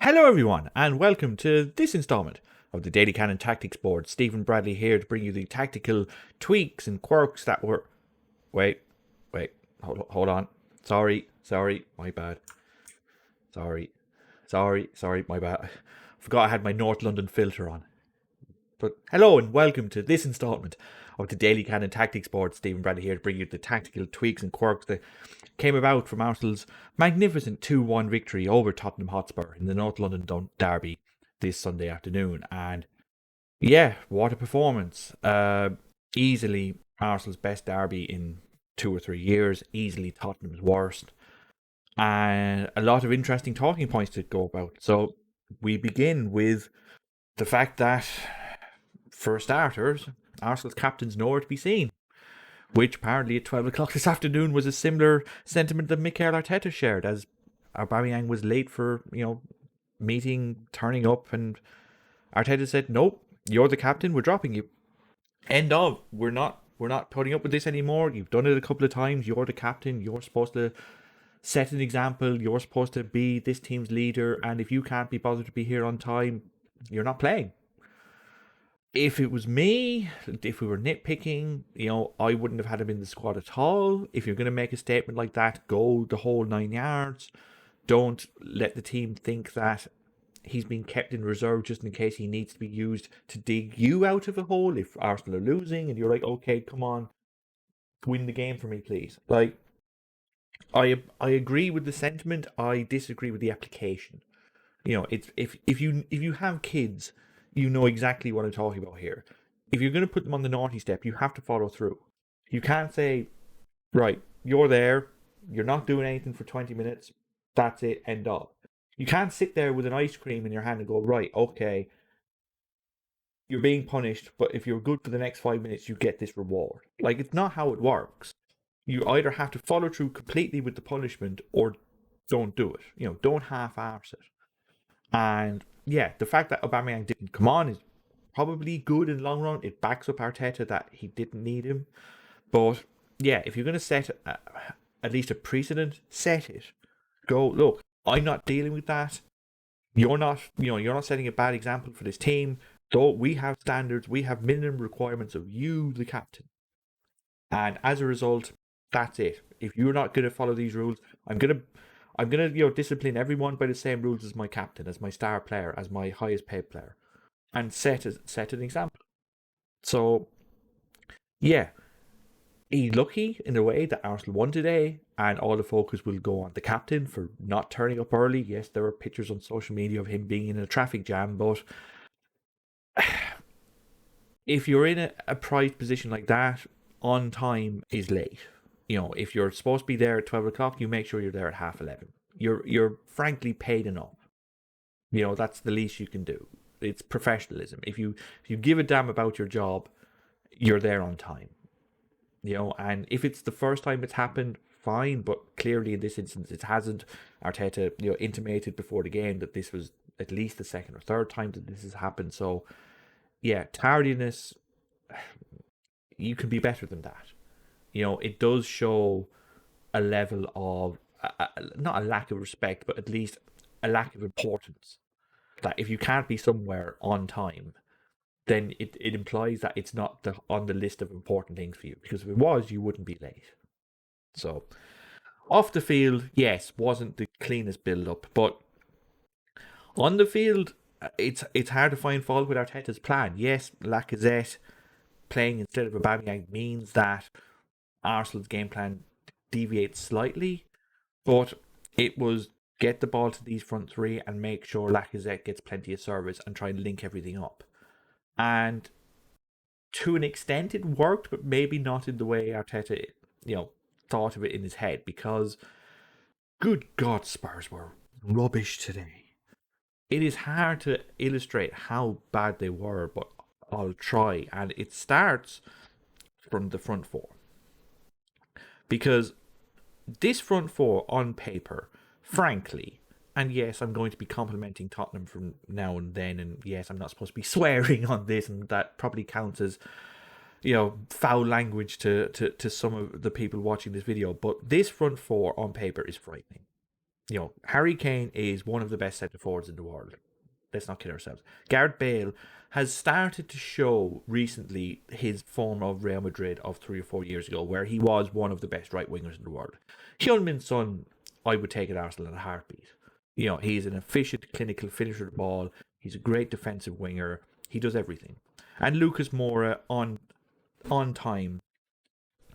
Hello, everyone, and welcome to this installment of the Daily Cannon Tactics Board. Stephen Bradley here to bring you the tactical tweaks and quirks that were. Wait, hold on. Sorry, my bad. Sorry, my bad. I forgot I had my North London filter on. But hello and welcome to this installment of the Daily Cannon Tactics Board. Stephen Bradley here to bring you the tactical tweaks and quirks that came about from Arsenal's magnificent 2-1 victory over Tottenham Hotspur in the North London derby this Sunday afternoon. And yeah, what a performance. Easily Arsenal's best derby in 2 or 3 years, easily Tottenham's worst. And a lot of interesting talking points to go about. So we begin with the fact that, for starters, Arsenal's captain's nowhere to be seen, which apparently at 12 o'clock this afternoon was a similar sentiment that Mikel Arteta shared, as Aubameyang was late for, meeting, turning up, and Arteta said, nope, you're the captain, we're dropping you. End of. We're not putting up with this anymore. You've done it a couple of times. You're the captain. You're supposed to set an example. You're supposed to be this team's leader, and if you can't be bothered to be here on time, you're not playing. If it was me, if we were nitpicking, I wouldn't have had him in the squad at all. If you're going to make a statement like that, go the whole 9 yards. Don't let the team think that he's been kept in reserve just in case he needs to be used to dig you out of a hole if Arsenal are losing and you're like, okay, come on, win the game for me, please. Like, I agree with the sentiment. I disagree with the application. It's if you have kids, you know exactly what I'm talking about here. If you're going to put them on the naughty step, you have to follow through. You can't say, right, you're there, you're not doing anything for 20 minutes, that's it, end of. You can't sit there with an ice cream in your hand and go, right, okay, you're being punished, but if you're good for the next 5 minutes, you get this reward. Like, it's not how it works. You either have to follow through completely with the punishment or don't do it. Don't half-arse it. And yeah, the fact that Aubameyang didn't come on is probably good in the long run. It backs up Arteta that he didn't need him. But yeah, if you're going to set at least a precedent, set it. Go, look, I'm not dealing with that. You're not setting a bad example for this team. Though we have standards, we have minimum requirements of you, the captain. And as a result, that's it. If you're not going to follow these rules, I'm gonna discipline everyone by the same rules as my captain, as my star player, as my highest paid player, and set an example. So, yeah, he's lucky in a way that Arsenal won today, and all the focus will go on the captain for not turning up early. Yes, there are pictures on social media of him being in a traffic jam, but if you're in a prized position like that, on time is late. If you're supposed to be there at 12 o'clock, you make sure you're there at 11:30. You're frankly paid enough. That's the least you can do. It's professionalism. If you give a damn about your job, you're there on time. And if it's the first time it's happened, fine. But clearly in this instance, it hasn't. Arteta, intimated before the game that this was at least the second or third time that this has happened. So, yeah, tardiness, you can be better than that. It does show a level of, not a lack of respect, but at least a lack of importance. That if you can't be somewhere on time, then it implies that it's not on the list of important things for you. Because if it was, you wouldn't be late. So, off the field, yes, wasn't the cleanest build-up. But on the field, it's hard to find fault with Arteta's plan. Yes, Lacazette playing instead of Aubameyang means that Arsenal's game plan deviates slightly, but it was get the ball to these front three and make sure Lacazette gets plenty of service and try and link everything up. And to an extent it worked, but maybe not in the way Arteta, thought of it in his head, because good God, Spurs were rubbish today. It is hard to illustrate how bad they were, but I'll try. And it starts from the front four. Because this front four on paper, frankly, and yes, I'm going to be complimenting Tottenham from now and then, and yes, I'm not supposed to be swearing on this, and that probably counts as, foul language to some of the people watching this video, but this front four on paper is frightening. Harry Kane is one of the best centre forwards in the world. Let's not kid ourselves. Gareth Bale has started to show recently his form of Real Madrid of 3 or 4 years ago, where he was one of the best right wingers in the world. Heung-min Son, I would take at Arsenal in a heartbeat. He's an efficient, clinical finisher of the ball. He's a great defensive winger. He does everything. And Lucas Moura on time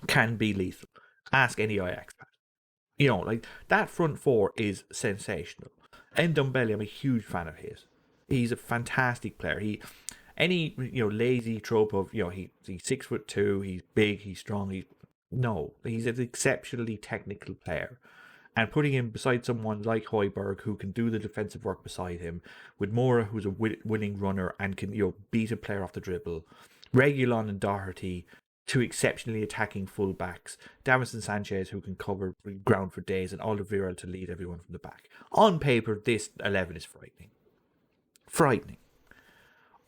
can be lethal. Ask any Ajax fan. Like that front four is sensational. Ndombele, I'm a huge fan of his. He's a fantastic player. Any lazy trope of he's 6'2", he's big, he's strong. He's an exceptionally technical player. And putting him beside someone like Højbjerg, who can do the defensive work beside him, with Moura, who's a winning runner and can beat a player off the dribble, Reguilon and Doherty, two exceptionally attacking fullbacks, Davinson Sanchez, who can cover ground for days, and Alderweireld to lead everyone from the back. On paper, this 11 is frightening. Frightening.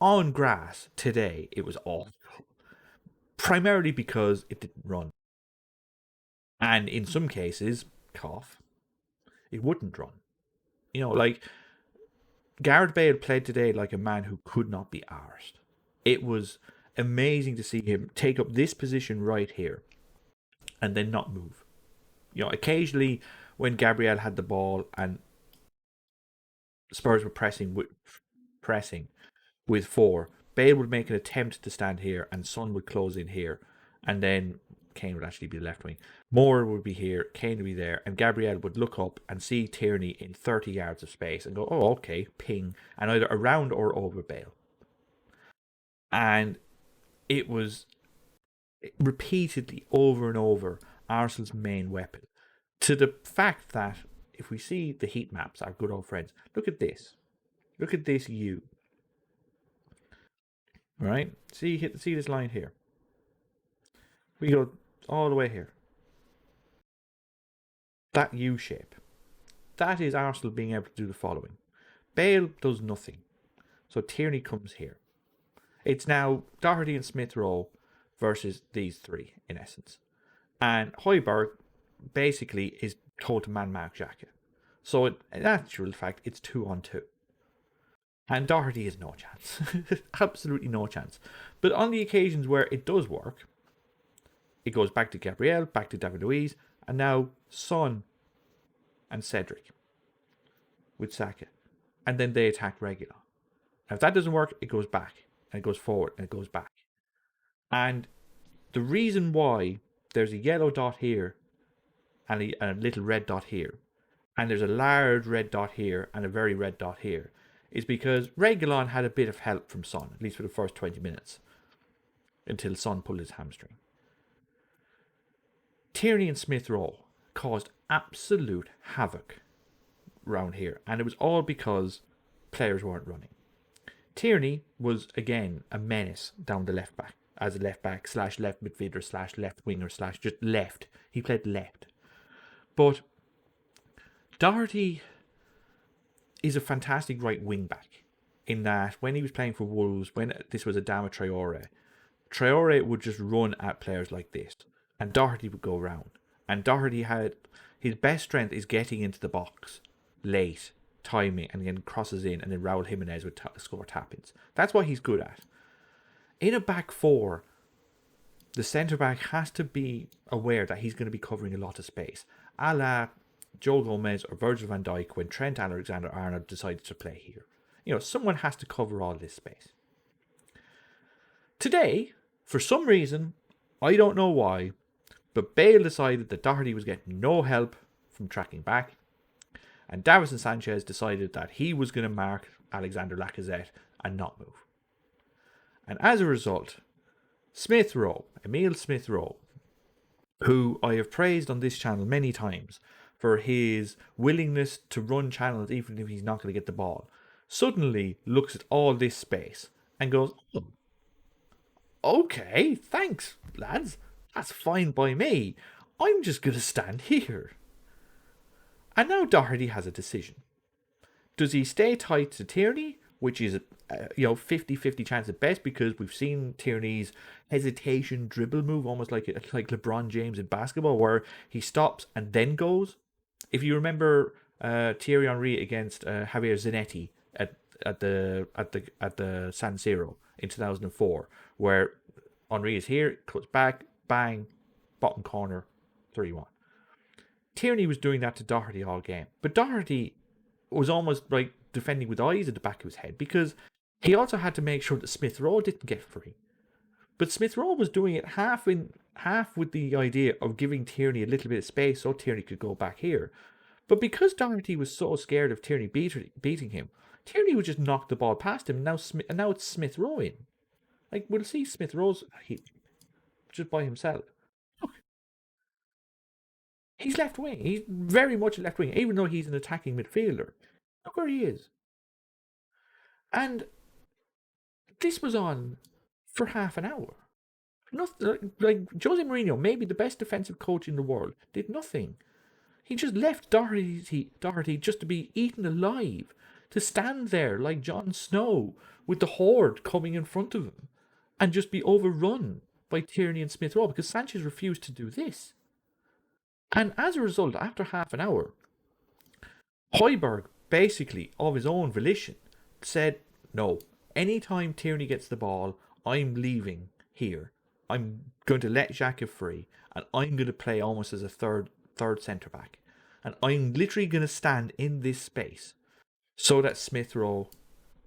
On grass today, it was awful. Primarily because it didn't run. And in some cases, cough, it wouldn't run. Like Gareth Bale played today like a man who could not be arsed. It was amazing to see him take up this position right here and then not move. Occasionally when Gabriel had the ball and Spurs were pressing with four, Bale would make an attempt to stand here and Son would close in here, and then Kane would actually be the left wing. Moore would be here, Kane would be there, and Gabriel would look up and see Tierney in 30 yards of space and go, oh, okay, ping, and either around or over Bale. And it was repeatedly, over and over, Arsenal's main weapon. To the fact that, if we see the heat maps, our good old friends, look at this. Look at this U. Right? See this line here. We go all the way here. That U shape. That is Arsenal being able to do the following. Bale does nothing. So Tierney comes here. It's now Doherty and Smith Rowe versus these three, in essence. And Højbjerg basically is told to man-mark Xhaka. So in actual fact, it's 2-on-2. And Doherty has no chance. Absolutely no chance. But on the occasions where it does work, it goes back to Gabriel, back to David Luiz, and now Son and Cedric with Saka. And then they attack Reguilon. Now if that doesn't work, it goes back, and it goes forward, and it goes back. And the reason why there's a yellow dot here and a little red dot here, and there's a large red dot here and a very red dot here, is because Reguilon had a bit of help from Son, at least for the first 20 minutes, until Son pulled his hamstring. Tierney and Smith Rowe caused absolute havoc round here, and it was all because players weren't running. Tierney was, again, a menace down the left back, as a left back / left midfielder / left winger / just left. He played left. But Doherty is a fantastic right wing back, in that when he was playing for Wolves, when this was Adama Traore would just run at players like this, and Doherty would go around. And Doherty had his best strength is getting into the box late, timing, and then crosses in, and then Raul Jimenez would score tap-ins. That's what he's good at. In a back four, the centre back has to be aware that he's going to be covering a lot of space, a la Joe Gomez or Virgil van Dijk when Trent Alexander-Arnold decided to play here. Someone has to cover all this space. Today, for some reason, I don't know why, but Bale decided that Doherty was getting no help from tracking back, and Davinson Sanchez decided that he was going to mark Alexander Lacazette and not move. And as a result, Emile Smith Rowe, who I have praised on this channel many times for his willingness to run channels even if he's not going to get the ball, suddenly looks at all this space and goes, oh, okay, thanks, lads. That's fine by me. I'm just going to stand here. And now Doherty has a decision. Does he stay tight to Tierney, which is a 50-50 chance at best, because we've seen Tierney's hesitation dribble move almost like LeBron James in basketball, where he stops and then goes. If you remember Thierry Henry against Javier Zanetti at the San Siro in 2004, where Henry is here, cuts back, bang, bottom corner, 3-1. Tierney was doing that to Doherty all game, but Doherty was almost like defending with eyes at the back of his head because he also had to make sure that Smith Rowe didn't get free. But Smith Rowe was doing it half with the idea of giving Tierney a little bit of space so Tierney could go back here. But because Doherty was so scared of Tierney beating him, Tierney would just knock the ball past him. And now it's Smith Rowe in. Like, we'll see Smith Rowe's just by himself. Look, he's left wing. He's very much a left wing, even though he's an attacking midfielder. Look where he is. And this was on for half an hour. Nothing, like Jose Mourinho, maybe the best defensive coach in the world, did nothing. He just left Doherty just to be eaten alive, to stand there like Jon Snow with the horde coming in front of him and just be overrun by Tierney and Smith Rowe because Sanchez refused to do this. And as a result, after half an hour, Højbjerg, basically of his own volition, said, no, anytime Tierney gets the ball, I'm leaving here. I'm going to let Xhaka free, and I'm going to play almost as a third centre back. And I'm literally going to stand in this space so that Smith Rowe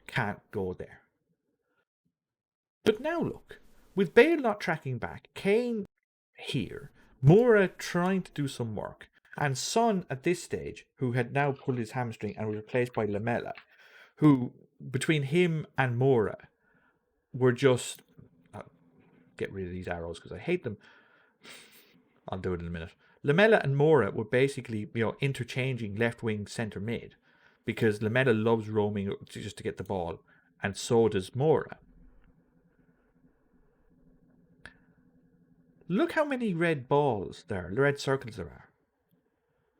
can't go there. But now look, with Bale not tracking back, Kane here, Moura trying to do some work, and Son at this stage, who had now pulled his hamstring and was replaced by Lamela, who, between him and Moura, were just... get rid of these arrows because I hate them. I'll do it in a minute. Lamela and Moura were basically, interchanging left wing centre mid because Lamela loves roaming just to get the ball, and so does Moura. Look how many red circles there are.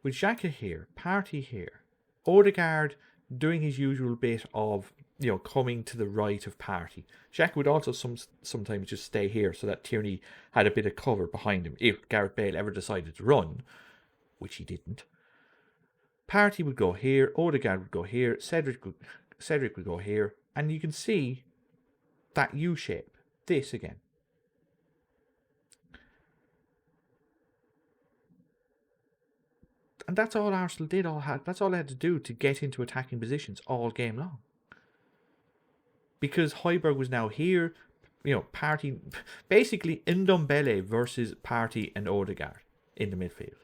With Xhaka here, Partey here, Odegaard doing his usual bit of, coming to the right of Partey. Xhaka would also sometimes just stay here so that Tierney had a bit of cover behind him if Gareth Bale ever decided to run, which he didn't. Partey would go here, Odegaard would go here, Cedric would go here, and you can see that U shape. This again. And that's all Arsenal did. That's all they had to do to get into attacking positions all game long. Because Højbjerg was now here, Partey, basically Ndombele versus Partey and Odegaard in the midfield.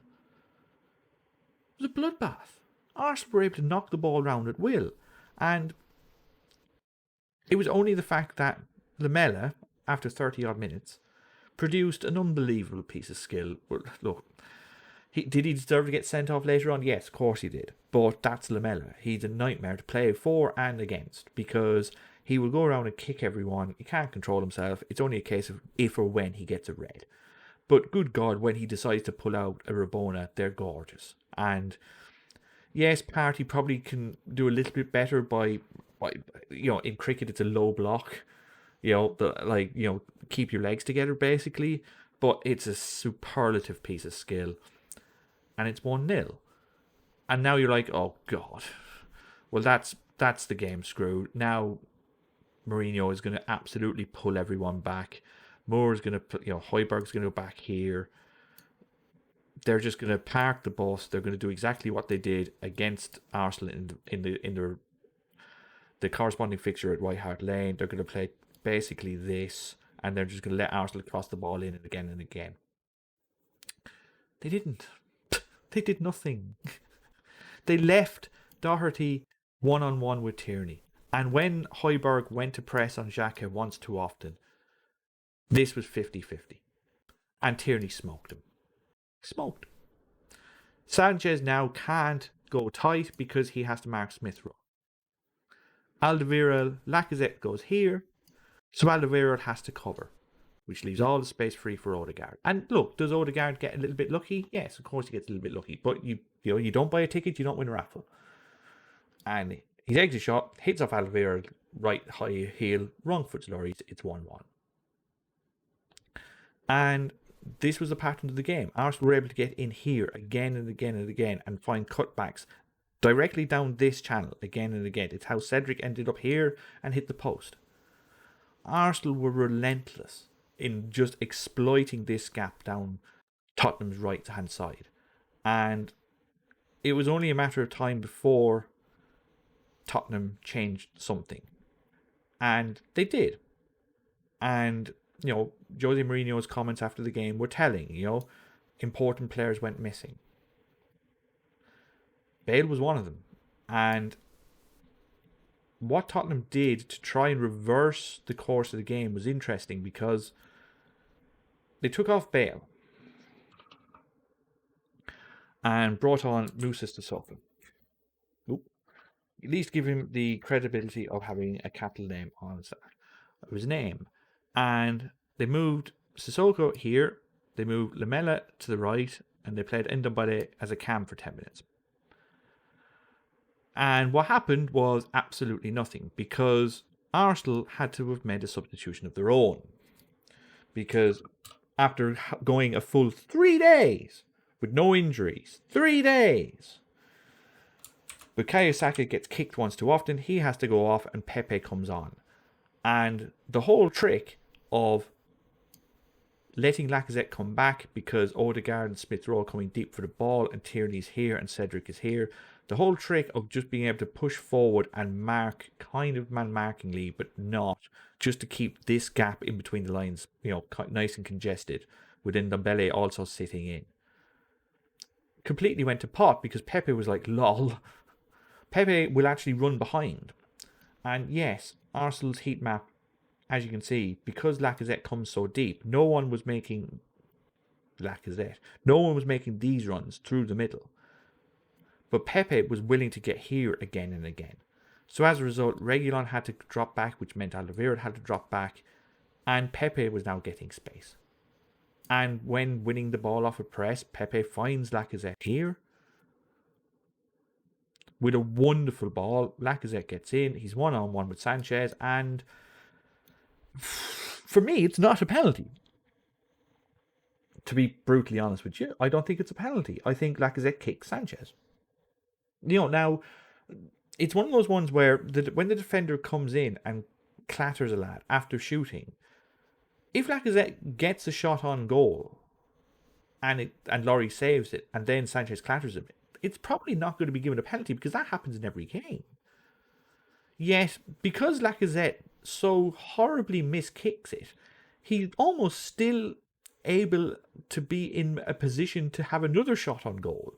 It was a bloodbath. Arsenal were able to knock the ball around at will. And it was only the fact that Lamela, after 30 odd minutes, produced an unbelievable piece of skill. Look, did he deserve to get sent off later on? Yes, of course he did. But that's Lamela. He's a nightmare to play for and against because he will go around and kick everyone. He can't control himself. It's only a case of if or when he gets a red. But good God, when he decides to pull out a Rabona, they're gorgeous. And yes, Partey probably can do a little bit better by in cricket it's a low block. Keep your legs together basically. But it's a superlative piece of skill. And it's 1-0. And now you're like, oh God. Well, that's the game screwed. Now Mourinho is going to absolutely pull everyone back. Moore's going to put, Højbjerg's going to go back here. They're just going to park the bus. They're going to do exactly what they did against Arsenal in the corresponding fixture at White Hart Lane. They're going to play basically this, and they're just going to let Arsenal cross the ball in and again and again. They didn't. They did nothing. They left Doherty one-on-one with Tierney. And when Højbjerg went to press on Xhaka once too often, this was 50-50. And Tierney smoked him. Smoked him. Sanchez now can't go tight because he has to mark Smith Rowe. Alderweireld, Lacazette goes here. So Alderweireld has to cover, which leaves all the space free for Odegaard. And look, does Odegaard get a little bit lucky? Yes, of course he gets a little bit lucky. But you don't buy a ticket, you don't win a raffle. And his exit shot hits off Alderweireld, right high heel, wrong foot lorry. It's 1-1. And this was the pattern of the game. Arsenal were able to get in here again and again and again and find cutbacks directly down this channel again and again. It's how Cedric ended up here and hit the post. Arsenal were relentless in just exploiting this gap down Tottenham's right hand side. And it was only a matter of time before Tottenham changed something. And they did. And, Jose Mourinho's comments after the game were telling, important players went missing. Bale was one of them. And what Tottenham did to try and reverse the course of the game was interesting because they took off Bale and brought on Moussa Sissoko. At least give him the credibility of having a capital name on his name. And they moved Sissoko here, they moved Lamela to the right, and they played Ndombele as a cam for 10 minutes. And what happened was absolutely nothing, because Arsenal had to have made a substitution of their own. Because after going a full 3 days with no injuries, 3 days, Bukayo Saka gets kicked once too often, he has to go off, and Pepe comes on. And the whole trick of letting Lacazette come back, because Odegaard and Smith Rowe coming deep for the ball, and Tierney's here and Cedric is here, the whole trick of just being able to push forward and mark kind of man-markingly, but not, just to keep this gap in between the lines, nice and congested, with Ndombele also sitting in, completely went to pot, because Pepe was like, lol. Pepe will actually run behind. And yes, Arsenal's heat map, as you can see, because Lacazette comes so deep, no one was making these runs through the middle. But Pepe was willing to get here again and again. So as a result, Reguilon had to drop back, which meant Alderweireld had to drop back, and Pepe was now getting space. And when winning the ball off a press, Pepe finds Lacazette here. With a wonderful ball, Lacazette gets in. He's one-on-one with Sanchez, and for me, it's not a penalty. To be brutally honest with you, I don't think it's a penalty. I think Lacazette kicks Sanchez. Now, it's one of those ones where when the defender comes in and clatters a lad after shooting, if Lacazette gets a shot on goal and Laurie saves it, and then Sanchez clatters him, it's probably not going to be given a penalty, because that happens in every game. Yet, because Lacazette so horribly miskicks it, he's almost still able to be in a position to have another shot on goal.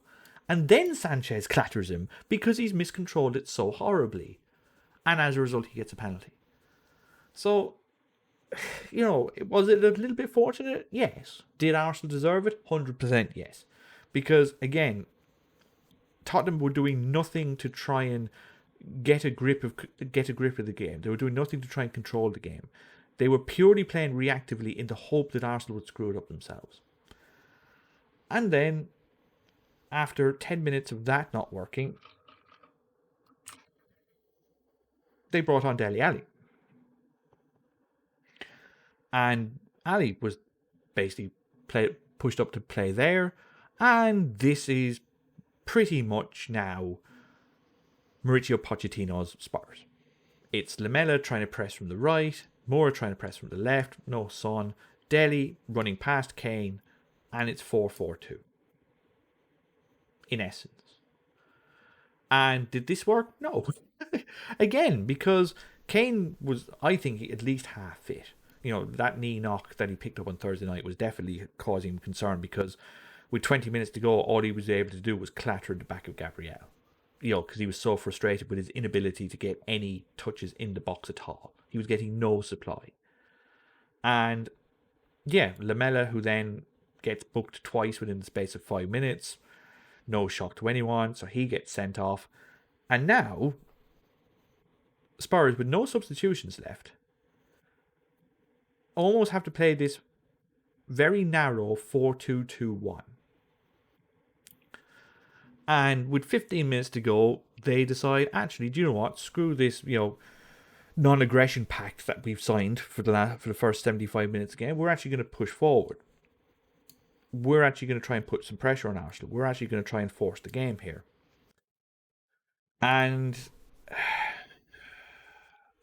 And then Sanchez clatters him because he's miscontrolled it so horribly. And as a result, he gets a penalty. So, was it a little bit fortunate? Yes. Did Arsenal deserve it? 100% yes. Because, again, Tottenham were doing nothing to try and get a grip of the game. They were doing nothing to try and control the game. They were purely playing reactively in the hope that Arsenal would screw it up themselves. And then, after 10 minutes of that not working, they brought on Dele Alli. And Ali was basically pushed up to play there. And this is pretty much now Mauricio Pochettino's Spurs. It's Lamela trying to press from the right, Moura trying to press from the left, no Son, Dele running past Kane, and it's 4-4-2. In essence. And did this work? No. Again, because Kane was, I think, at least half fit. That knee knock that he picked up on Thursday night was definitely causing concern, because with 20 minutes to go, all he was able to do was clatter the back of Gabriel. Because he was so frustrated with his inability to get any touches in the box at all. He was getting no supply. And, yeah, Lamela, who then gets booked twice within the space of 5 minutes. No shock to anyone, so he gets sent off. And now, Spurs, with no substitutions left, almost have to play this very narrow 4-2-2-1. And with 15 minutes to go, they decide, actually, do you know what? Screw this, non-aggression pact that we've signed for the first 75 minutes again. We're actually going to push forward. We're actually going to try and put some pressure on Arsenal. We're actually going to try and force the game here. And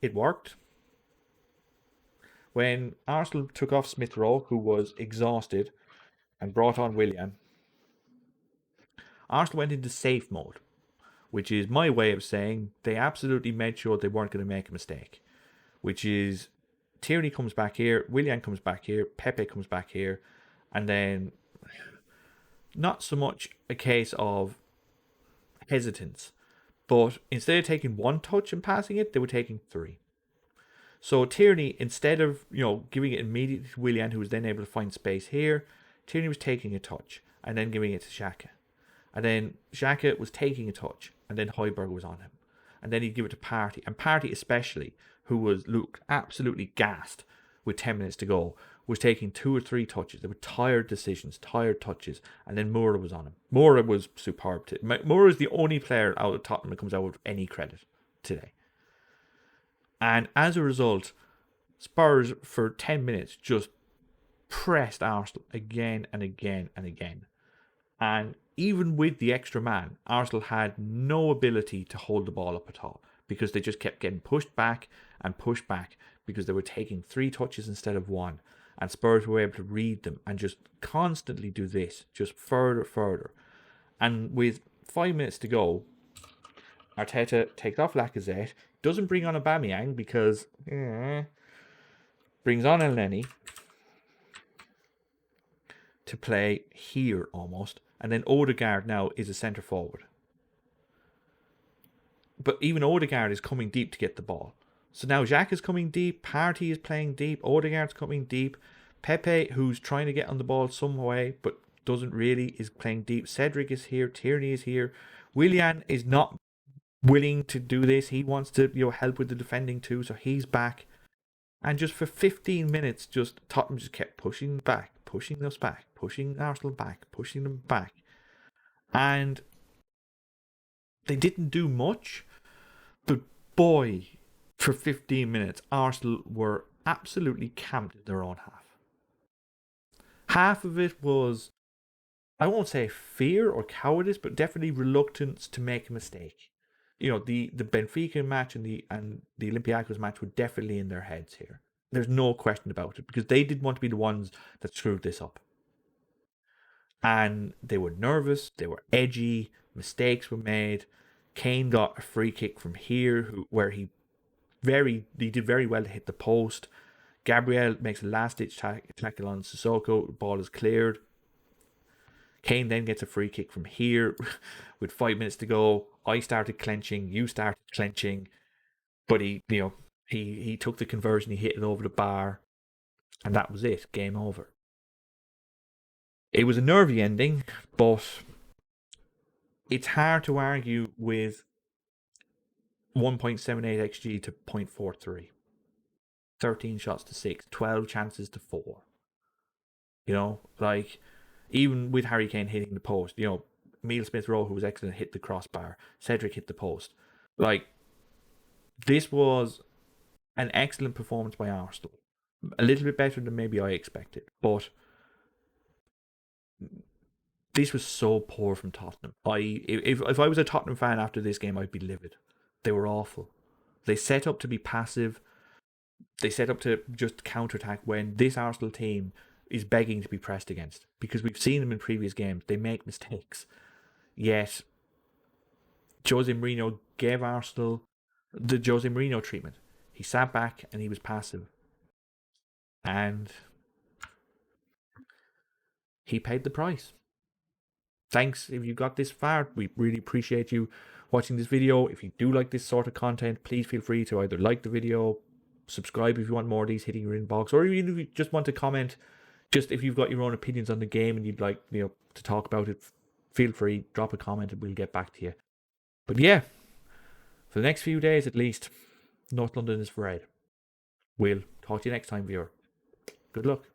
it worked. When Arsenal took off Smith Rowe, who was exhausted, and brought on Willian, Arsenal went into safe mode, which is my way of saying they absolutely made sure they weren't going to make a mistake. Which is Tierney comes back here, Willian comes back here, Pepe comes back here, and then not so much a case of hesitance, but instead of taking one touch and passing it, they were taking three. So Tierney, instead of giving it immediately to Willian, who was then able to find space here, Tierney was taking a touch and then giving it to Xhaka. And then Xhaka was taking a touch and then Højbjerg was on him. And then he'd give it to Partey. And Partey especially, who was absolutely gassed with 10 minutes to go, was taking 2 or 3 touches. They were tired decisions, tired touches. And then Moura was on him. Moura was superb. Moura is the only player out of Tottenham that comes out with any credit today. And as a result, Spurs for 10 minutes just pressed Arsenal again and again and again. And even with the extra man, Arsenal had no ability to hold the ball up at all because they just kept getting pushed back and pushed back because they were taking 3 touches instead of 1. And Spurs were able to read them and just constantly do this, just further. And with 5 minutes to go, Arteta takes off Lacazette, doesn't bring on Aubameyang because brings on Elneny to play here almost, and then Odegaard now is a centre forward. But even Odegaard is coming deep to get the ball. So now Xhaka is coming deep, Partey is playing deep, Odegaard's coming deep, Pepe, who's trying to get on the ball some way but doesn't really, is playing deep. Cedric is here, Tierney is here. Willian is not willing to do this. He wants to help with the defending too, so he's back. And just for 15 minutes, just Tottenham just kept pushing back, pushing us back, pushing Arsenal back, pushing them back. And they didn't do much, but boy, for 15 minutes, Arsenal were absolutely camped in their own half. Half of it was, I won't say fear or cowardice, but definitely reluctance to make a mistake. The Benfica match and the Olympiacos match were definitely in their heads here. There's no question about it because they didn't want to be the ones that screwed this up. And they were nervous, they were edgy, mistakes were made. Kane got a free kick from here where he did very well to hit the post. Gabriel makes a last-ditch tackle on Sissoko. The ball is cleared. Kane then gets a free kick from here with 5 minutes to go. I started clenching, you started clenching, but he took the conversion, he hit it over the bar, and that was it. Game over. It was a nervy ending, but it's hard to argue with 1.78 XG to 0.43. 13 shots to 6, 12 chances to 4. Even with Harry Kane hitting the post, Mikel Smith Rowe, who was excellent, hit the crossbar. Cedric hit the post. This was an excellent performance by Arsenal. A little bit better than maybe I expected, but this was so poor from Tottenham. If I was a Tottenham fan after this game, I'd be livid. They were awful. They set up to be passive. They set up to just counterattack when this Arsenal team is begging to be pressed against, because we've seen them in previous games. They make mistakes. Yet, Jose Mourinho gave Arsenal the Jose Mourinho treatment. He sat back and he was passive. And he paid the price. Thanks if you got this far. We really appreciate you watching this video. If you do like this sort of content, please feel free to either like the video, subscribe if you want more of these hitting your inbox, or even if you just want to comment, just if you've got your own opinions on the game and you'd like to talk about it, feel free, drop a comment and we'll get back to you. But yeah, for the next few days at least, North London is red. We'll talk to you next time, viewer. Good luck.